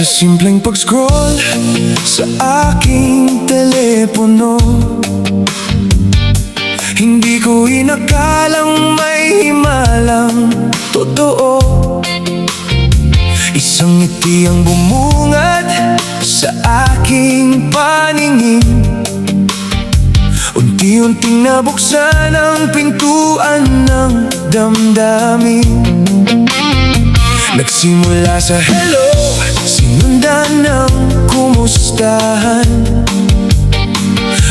Sa simpleng pag-scroll sa aking telepono, hindi ko inakalang may himalang totoo. Isang ngiti ang bumungad sa aking paningin, unti-unting nabuksan ang pintuan ng damdamin. Nagsimula sa hello, sinundan ng kumustahan,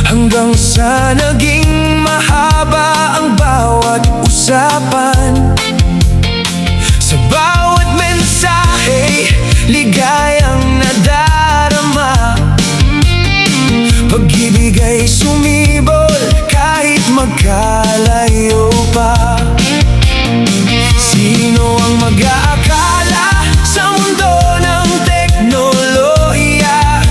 hanggang sa naging mahaba ang bawat usapan. Sa bawat mensahe, ligayang nadarama, pag-ibig ay sumibol kahit magkalayo pa. Sino ang mag-aakala sa mundo ng teknolohiya,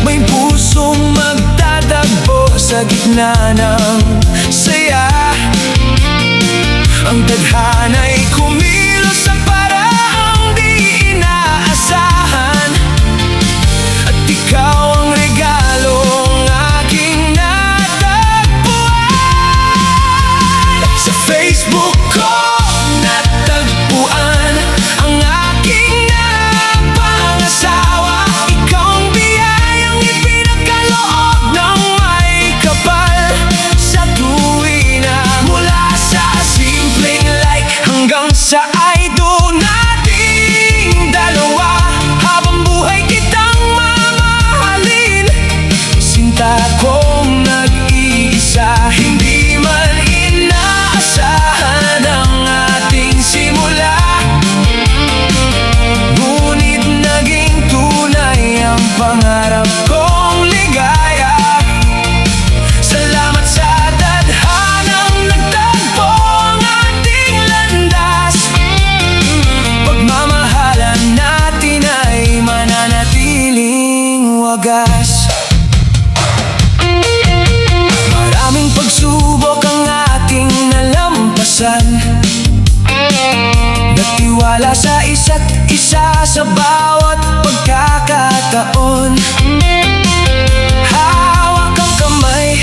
may pusong magtatagpo sa gitna ng saya? Ang tadhana'y kumilos sa paraang di inaasahan, at ikaw ang regalong aking natagpuan. Sa Facebook ko natagpuan ang aking napangasawa. Ikaw ang biyayang ipinagkaloob ng may kapal sa tuwina. Mula sa simpleng like hanggang sa idol nating dalawa, habang buhay kitang mamahalin. Sinta kong nag-iisa, hindi man inaasahan ang ating simula, ngunit naging tunay ang pangarap kong ligaya. Salamat sa tadhanang nagtagpo ang ating landas, pagmamahalan natin ay mananatiling wagas. Maraming pagsubok ang ating nalampasan, nagtiwala sa isa't isa sa bawat pagkakataon. Hawak ang kamay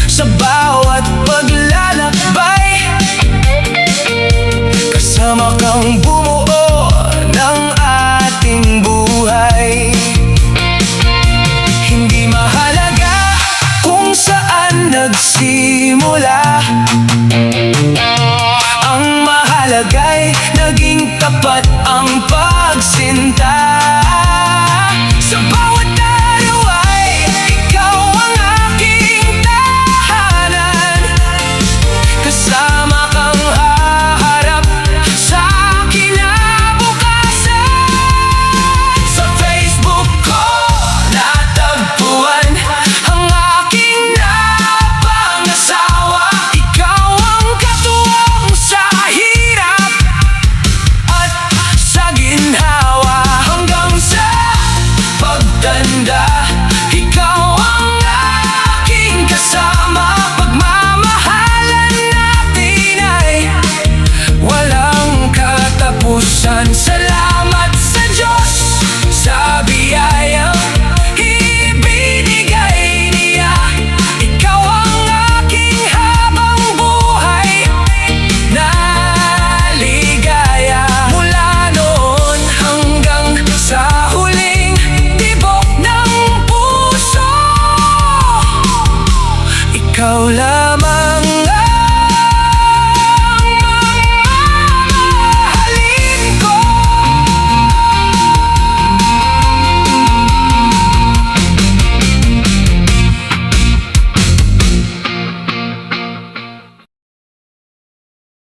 sa bawat paglalakbay, kasama kang bumuo ng ating buhay. Hindi mahalaga kung saan nagsimula, ang mahalaga'y naging tapat ang pagsinta. Sa bawat araw ay ikaw ang aking tahanan, kasama kang haharap sa kinabukasan. Sa Facebook ko natagpuan ang aking napangasawa. Ikaw ang katuwang sa hirap at sa ginhawa, hanggang sa pagtanda. Ikaw ang aking kasama, pagmamahalan natin ay walang katapusan. Salamat sa Diyos sa biyayang ibinigay niya. Ikaw ang aking habang buhay na ligaya. Mula noon hanggang sa huling tibok ng puso, ikaw lang